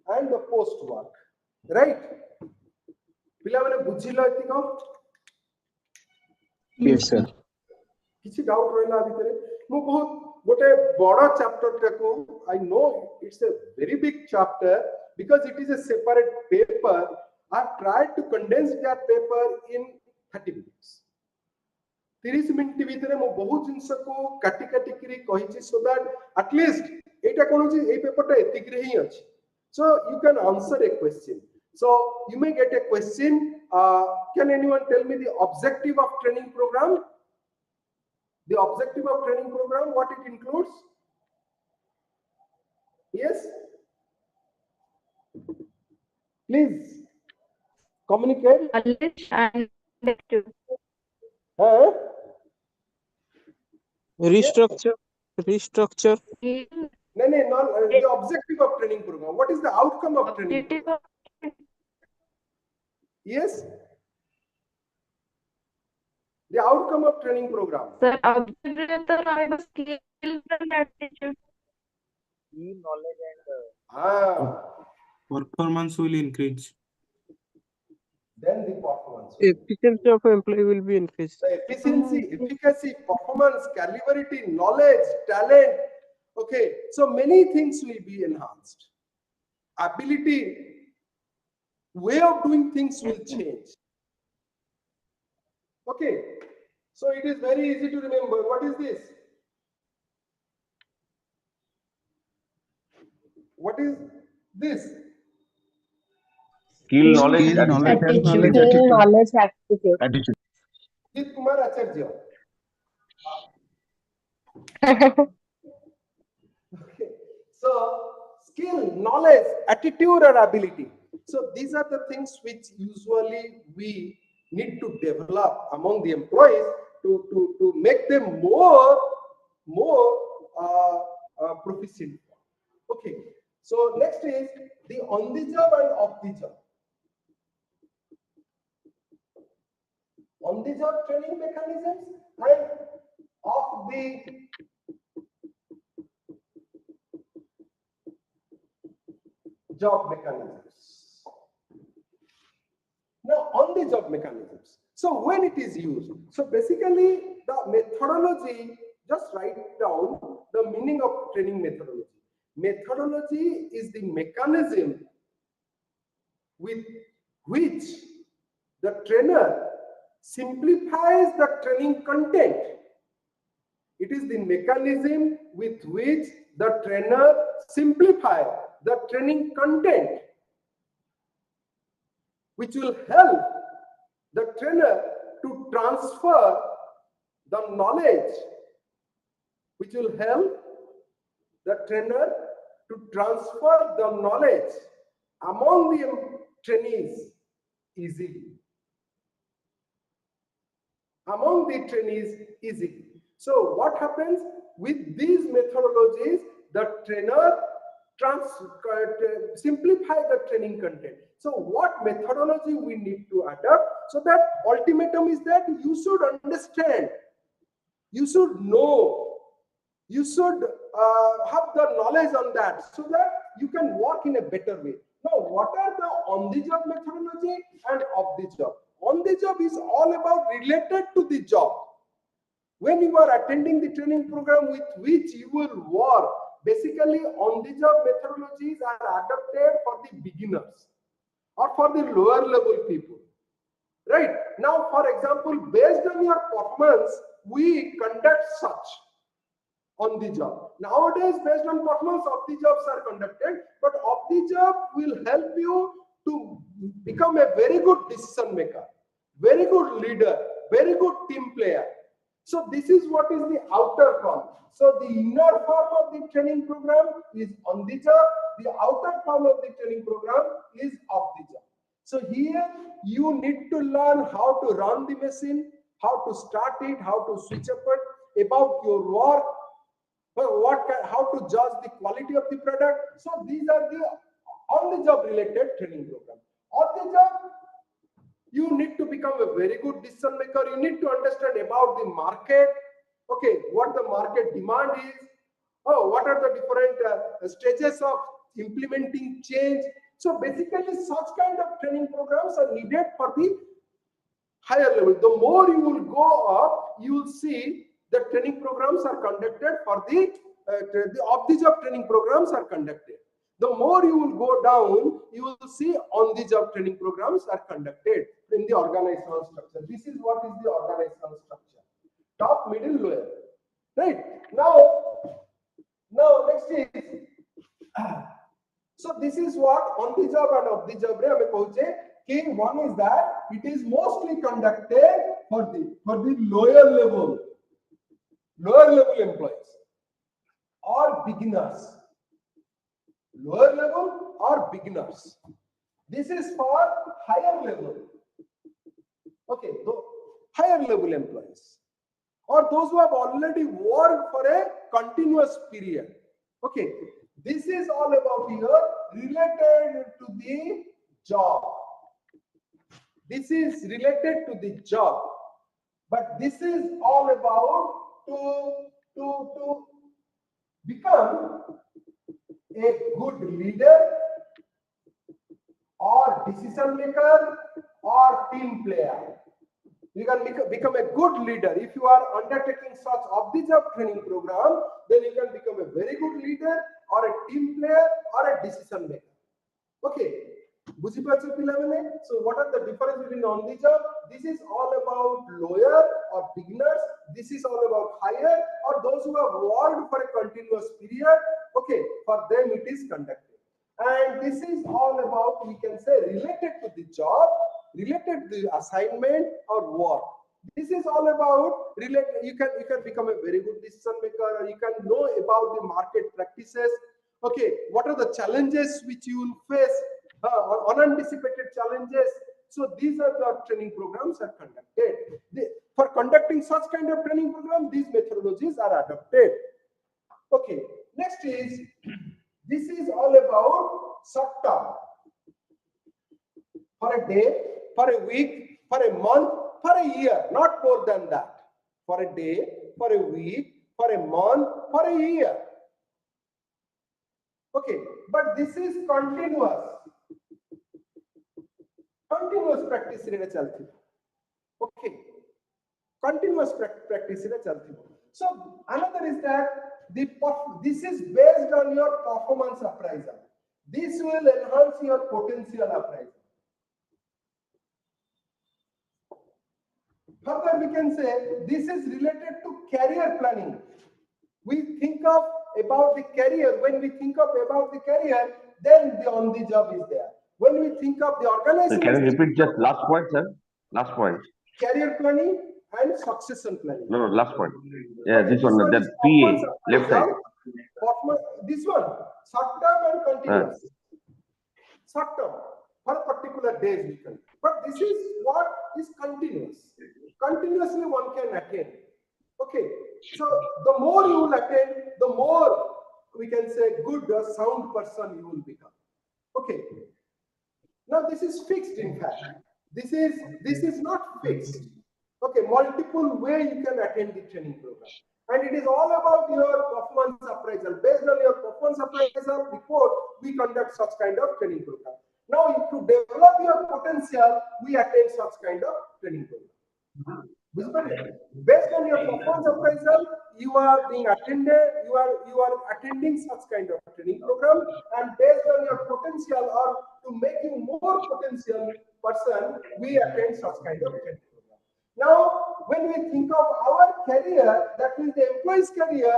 And the post-work. Right? Yes, sir. किसी doubt रहला भितरे मु बहुत गोटे बड़ा chapter टाको I know it's a very big chapter because it is a separate paper I have tried to condense that paper in 30 minutes 30 minute भितरे मु बहुत जिंस को काटी काटी करी कहिछि सो दैट एटलीस्ट एटा कोन छी ए पेपरटा एतिक रे ही अछि so you can answer A question so you may get a question can anyone tell me the objective of training program? The objective of training program, what it includes? Yes? Please communicate. Knowledge and active. Huh? Restructure. No, the objective of training program. What is the outcome of training program? Yes? The outcome of training program. Sir, objective to have skills and attitude. Knowledge and performance will increase. Then the performance. Efficiency of employee will be increased. The efficiency, efficacy, performance, calibrity, knowledge, talent. Okay, so many things will be enhanced. Ability, way of doing things will change. Okay, so it is very easy to remember. What is this? What is this? Skill, knowledge, Skill, knowledge, and Knowledge, attitude. knowledge, attitude. Attitude. This Kumar Acharya. Okay. So skill, knowledge, attitude, or ability. So these are the things which usually we need to develop among the employees to make them more proficient. Okay. So next is the on the job and off the job. On the job training mechanisms and off the job mechanisms. Now on the job mechanisms. So when it is used, so basically the methodology, just write down the meaning of training methodology. Methodology is the mechanism with which the trainer simplifies the training content. It is the mechanism with which the trainer simplifies the training content, which will help the trainer to transfer the knowledge, which will help the trainer to transfer the knowledge among the trainees easily. Among the trainees easily. So what happens with these methodologies? The trainer simplify the training content. So what methodology we need to adapt? So that ultimatum is that you should understand, you should know, you should have the knowledge on that, so that you can work in a better way. Now, what are the on-the-job methodology and off-the-job? On-the-job is all about related to the job. When you are attending the training program with which you will work, basically on-the-job methodologies are adapted for the beginners or for the lower level people. right? Now, for example, based on your performance, we conduct such on the job. Nowadays, based on performance, off the jobs are conducted, but off the job will help you to become a very good decision maker, very good leader, very good team player. So this is what is the outer form. So the inner form of the training program is on the job. The outer form of the training program is off the job. So here you need to learn how to run the machine, how to start it, how to switch up it, about your work, how to judge the quality of the product. So these are the on-the-job related training program. On the job, you need to become a very good decision maker. You need to understand about the market. Okay, what the market demand is. Oh, what are the different stages of implementing change. So basically, such kind of training programs are needed for the higher level. The more you will go up, you will see the training programs are conducted for the off-the-job training programs are conducted. The more you will go down, you will see on-the-job training programs are conducted in the organizational structure. This is what is the organizational structure: top, middle, lower. Right now, next is so this is what on-the-job and off-the-job. One is that it is mostly conducted for the lower level employees or beginners. Lower level or beginners. This is for higher level. Okay, higher level employees or those who have already worked for a continuous period. Okay, this is all about here related to the job. This is related to the job, but this is all about to become a good leader or decision maker or team player. You can become a good leader. If you are undertaking such off-the-job training program, then you can become a very good leader or a team player or a decision maker. Okay. So what are the difference between on the job? This is all about lower or beginners. This is all about higher or those who have worked for a continuous period. Okay, for them it is conducted. And this is all about, we can say, related to the job, related to the assignment or work. This is all about you can become a very good decision maker, or you can know about the market practices. Okay, what are the challenges which you will face? Unanticipated challenges. So these are the training programs are conducted. For conducting such kind of training program, these methodologies are adopted. Okay, next is this is all about short term. For a day, for a week, for a month, for a year, not more than that. For a day, for a week, for a month, for a year. Okay, but this is continuous. Continuous practice in a chalti. Okay, continuous practice in a chalti. So another is that this is based on your performance appraisal. This will enhance your potential appraisal. Further, we can say this is related to career planning. We think of about the career. When we think of about the career, then the on the job is there. When we think of the organization, can you repeat just last point, sir? Last point. Career planning and succession planning. No, last point. Yeah, Okay, this one, that PA, left side. This one, short term and continuous. Short term, for particular days we can. But this is what is continuous. Continuously one can attend. Okay, so the more you will attend, the more we can say good or sound person you will become. Okay. Now this is fixed. In fact, this is not fixed. Okay, multiple way you can attend the training program, and it is all about your performance appraisal. Based on your performance appraisal report, we conduct such kind of training program. Now, to develop your potential, we attend such kind of training program. Based on your performance appraisal, you are being attended. You are attending such kind of training program, and based on your potential or to make you more potential person, we attend such kind of training program. Now, when we think of our career, that means the employee's career,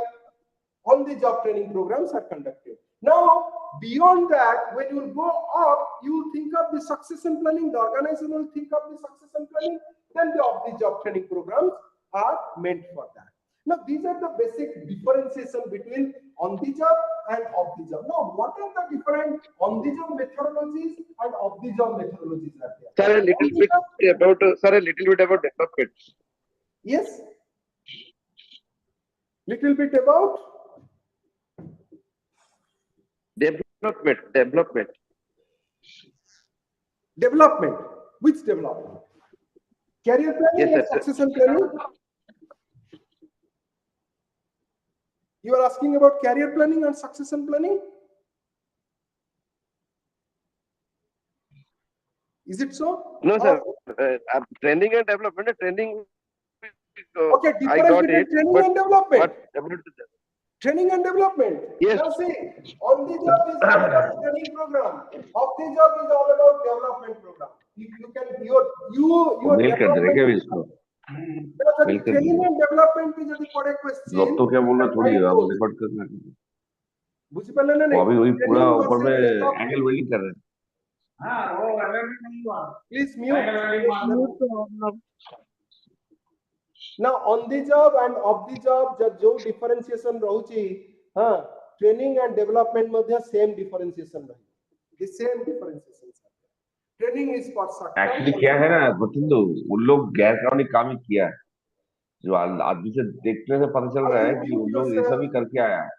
on-the-job training programs are conducted. Now, beyond that, when you go up, you think of the succession planning, the organization will think of the succession planning, then the off-the-job training programs are meant for that. Now, these are the basic differentiation between on-the-job and off-the-job. Now, what are the different on-the-job methodologies and off-the-job methodologies are there? Sir, a little bit about development. Yes. Little bit about Development. development. Which development? Career planning Yes, and succession planning? You are asking about career planning and succession planning? Is it so? No, sir. Training and development. Training. Okay, I difference got between it. training But and development. what? Training and development. Yes. Now see, on the job is all about training program. Off the job is all about development program. You can your development. Training and development पे यदि पड़े question लोग तो क्या बोल रहे थोड़ी अब रिकॉर्ड करना बुझ पाले ना नहीं अभी वही पूरा ऊपर में एंगल वेल्डिंग कर रहे हैं हां वो अवेलेबल नहीं हुआ please mute now on the job and off the job जो differentiation रहउची हां ट्रेनिंग एंड डेवलपमेंट मध्ये सेम differentiation रही the same differentiation training is for success actually क्या है ना बतिंदो उन लोग गैर कानूनी काम ही किया है जो आदमी से देखने से पता चल रहा है कि उन लोग ये सब ही करके आया है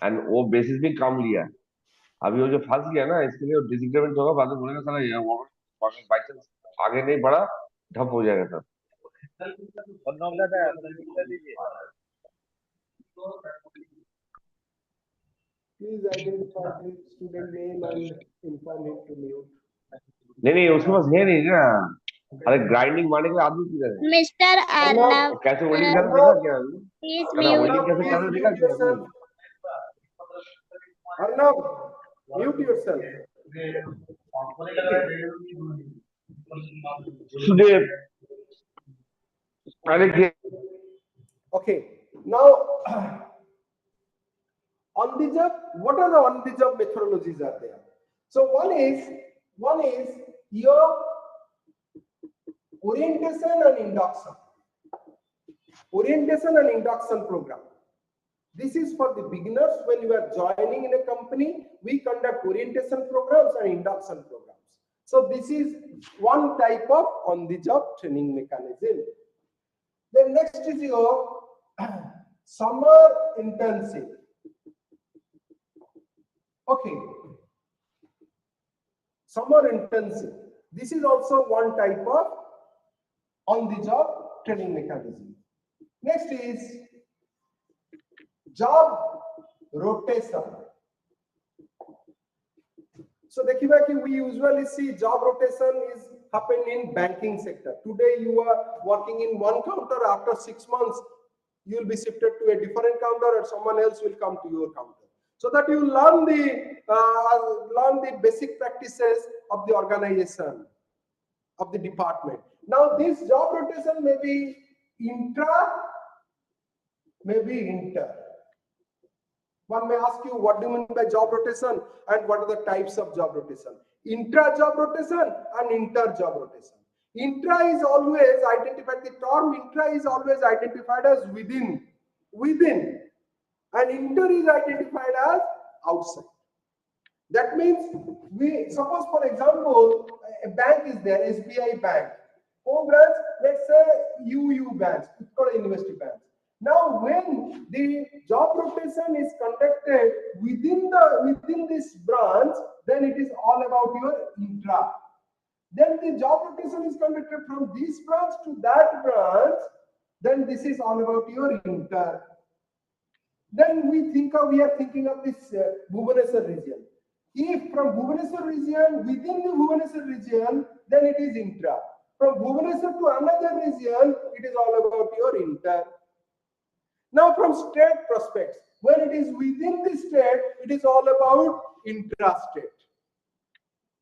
एंड वो बेसिस भी काम लिया है अभी वो जो फंस गया ना इसके लिए डिसएग्रीमेंट होगा बाद में बोलेगा साला ये वो बाई चांस आगे नहीं बढ़ा ठप हो जाएगा सर और नाम दादा दीजिए please identify the student name and inform it to mute नहीं उसके पास है नहीं ना अरे ग्राइंडिंग मारने के लिए आदमी किधर है Mr. Arnav, कैसे वेल्डिंग कर देगा क्या please कहना mute. वेल्डिंग कैसे कर देगा क्या Arnav, mute yourself. सुदेव अरे Okay, now on the job, what are the on the job methodologies are there? So one is your orientation and induction. Orientation and induction program. This is for the beginners. When you are joining in a company, we conduct orientation programs and induction programs. So this is one type of on-the-job training mechanism. Then next is your summer internship. Okay. Summer internship. This is also one type of on-the-job training mechanism. Next is job rotation. So देखिए कि we usually see job rotation is happen in banking sector. Today you are working in one counter, after 6 months you will be shifted to a different counter or someone else will come to your counter. So that you learn the basic practices of the organization, of the department. Now this job rotation may be intra, may be inter. One may ask you, what do you mean by job rotation and what are the types of job rotation? Intra job rotation and inter job rotation. Intra is always identified, the term intra is always identified as within, and inter is identified as outside. That means we suppose, for example, a bank is there, SBI Bank. Home branch, let's say UU Bank, it's called University Bank. Now, when the job rotation is conducted within this branch, then it is all about your intra. Then the job rotation is conducted from this branch to that branch, then this is all about your inter. Then we are thinking of this Bhubaneswar region. If from Bhubaneswar region, within the Bhubaneswar region, then it is intra. From Bhubaneswar to another region, it is all about your inter. Now from state prospects, when it is within the state, it is all about intrastate.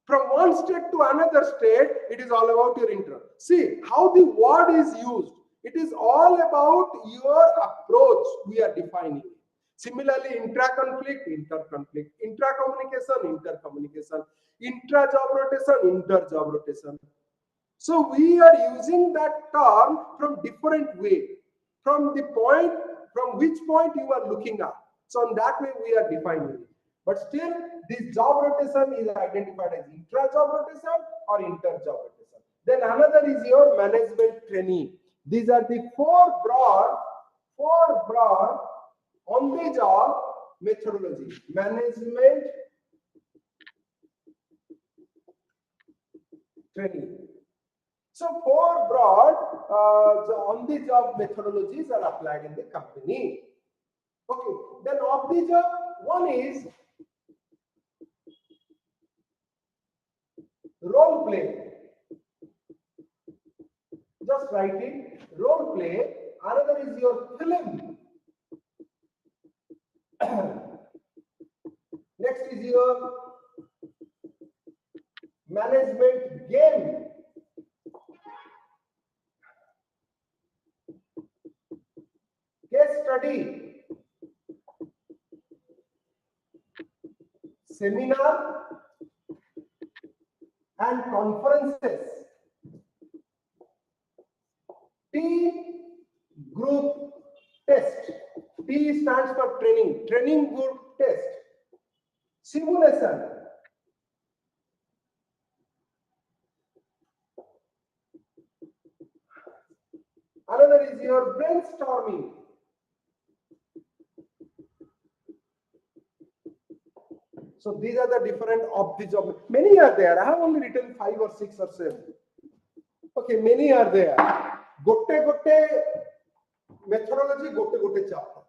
From one state to another state, it is all about your intra. See how the word is used. It is all about your approach we are defining. Similarly, intra-conflict, inter-conflict, intra-communication, inter-communication, intra-job rotation, inter-job rotation. So we are using that term from different way, from the point, from which point you are looking at. So in that way we are defining it. But still, this job rotation is identified as intra-job rotation or inter-job rotation. Then another is your management trainee. These are the four broad on-the-job methodology. Management trainee. So four broad on-the-job methodologies are applied in the company. Okay, then off-the-job, one is role play. Just write it, role play. Another is your film. Next is your management game. Case study. Seminar and conferences. T group test. T stands for training. Training group test. Simulation. Another is your brainstorming. So these are the different of the job. Many are there. I have only written 5 or 6 or 7. Okay, many are there. Gotte methodology, gotte chapter.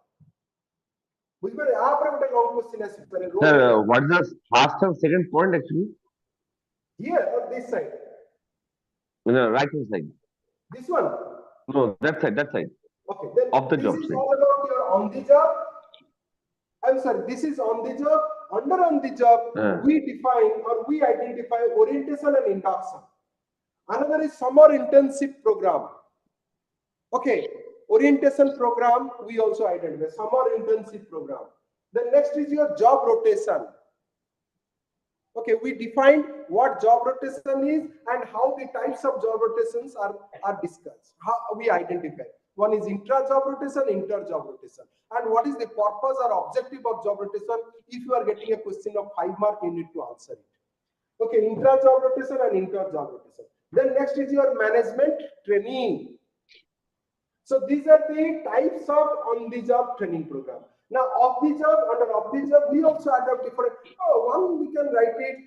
Which one? After a long question as Sir, what is the first and second point actually? Here or this side? No, right hand side. This one? No, that side, that side. Okay, then Of the this job is side. all about your on the job. I'm sorry, this is on the job. Under on the job, we define or we identify orientation and induction. Another is summer internship program. Okay, orientation program, we also identify summer internship program. The next is your job rotation. Okay, we define what job rotation is and how the types of job rotations are discussed. How we identify. One is intra-job rotation, inter-job rotation. And what is the purpose or objective of job rotation? If you are getting a question of 5 marks, you need to answer it. Okay, intra-job rotation and inter-job rotation. Then next is your management training. So these are the types of on-the-job training program. Now, off-the-job, under off-the-job, we also adopt different. One we can write it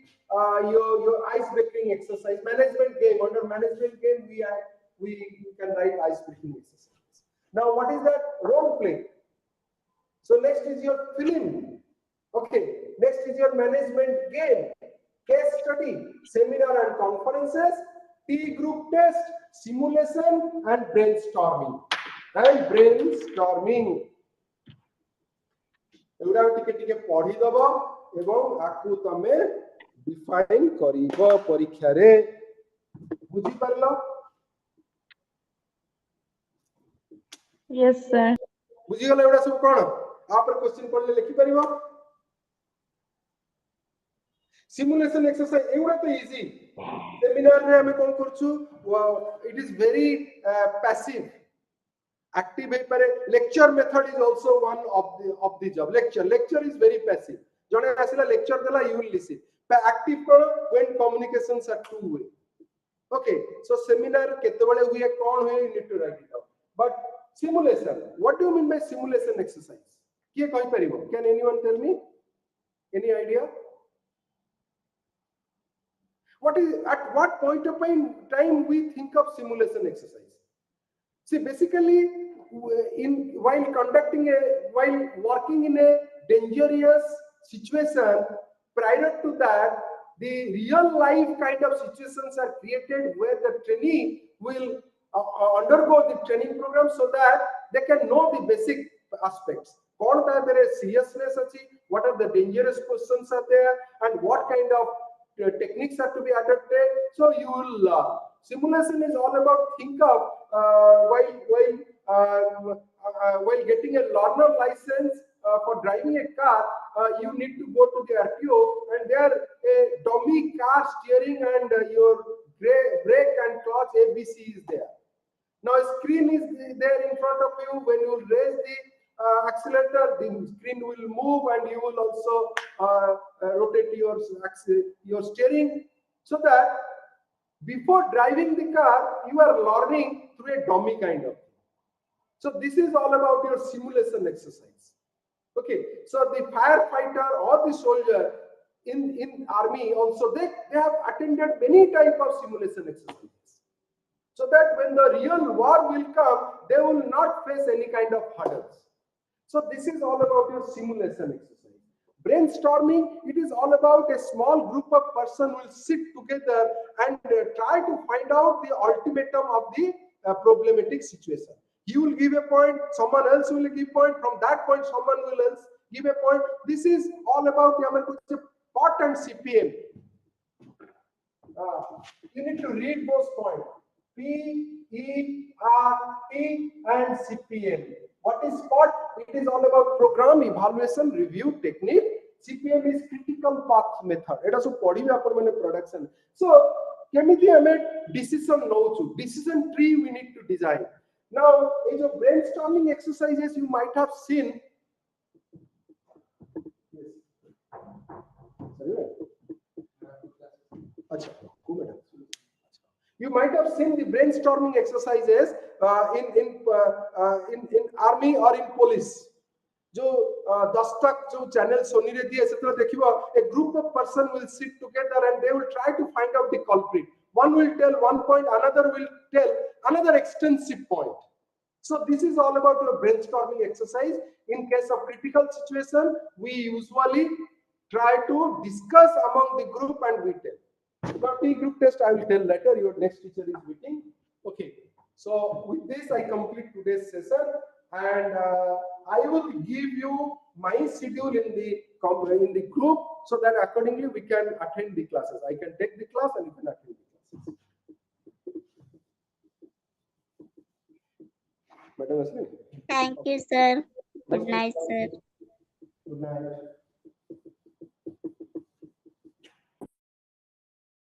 your ice-breaking exercise. Management game, under management game, we can write ice-breaking exercise. Now, what is that? Role play. So next is your film. Okay. Next is your management game, case study, seminar and conferences, T group test, simulation and brainstorming. एगुड़ा टिके पढ़ी दब एवं आकु तमे define करिवो परीक्षा रे बुझी परलो Yes, sir. बुझी गले एगुड़ा सब कोन आप क्वेश्चन पढ़ले लिखि परिबो सिमुलेशन एक्सरसाइज एगुड़ा तो इजी सेमिनार रे हमें कोन करछु it is very passive active lecture method is also one of the job. Lecture is very passive. Jone asila lecture dela you will listen. But active kono when communications are two way. Okay, so seminar ketebale huye kon huye you need to write it down. But simulation, what do you mean by simulation exercise? Kiye koi paribo? Can anyone tell me? Any idea? At what point of time we think of simulation exercise? See, basically, while working in a dangerous situation, prior to that, the real life kind of situations are created where the trainee will undergo the training program so that they can know the basic aspects. What are the seriousness, what are the dangerous questions are there, and what kind of techniques are to be adopted. So you will simulation is all about think of while getting a learner license for driving a car, you need to go to the RTO, and there a dummy car steering and your brake and clutch ABC is there. Now a screen is there in front of you. When you raise the accelerator, the screen will move, and you will also rotate your steering, so that before driving the car, you are learning through a dummy kind of thing. So this is all about your simulation exercise. Okay, so the firefighter or the soldier in army also, they have attended many type of simulation exercises, so that when the real war will come, they will not face any kind of hurdles. So this is all about your simulation exercise. Brainstorming, it is all about a small group of person will sit together and try to find out the ultimatum of the problematic situation. You will give a point, someone else will give point, from that point someone will else give a point. This is all about the POT and CPM. You need to read those points. P, E, R, T and CPM. What is POT? It is all about program evaluation review technique. CPM is critical path method. It also production. So, decision tree we need to design. Now, in your brainstorming exercises, you might have seen. You might have seen the brainstorming exercises in army or in police. जो 10 तक जो channel Soni रे दिए सेतरा देखिबो, a group of person will sit together and they will try to find out the culprit. One will tell one point, another will tell another extensive point. So this is all about your brainstorming exercise. In case of critical situation, we usually try to discuss among the group and we tell. About T group test, I will tell later. Your next teacher is waiting. Okay. So with this, I complete today's session, and I will give you my schedule in the group, so that accordingly we can attend the classes. I can take the class and you can attend the classes. Madam Asmi. Thank you, sir. Good night, sir. Good night.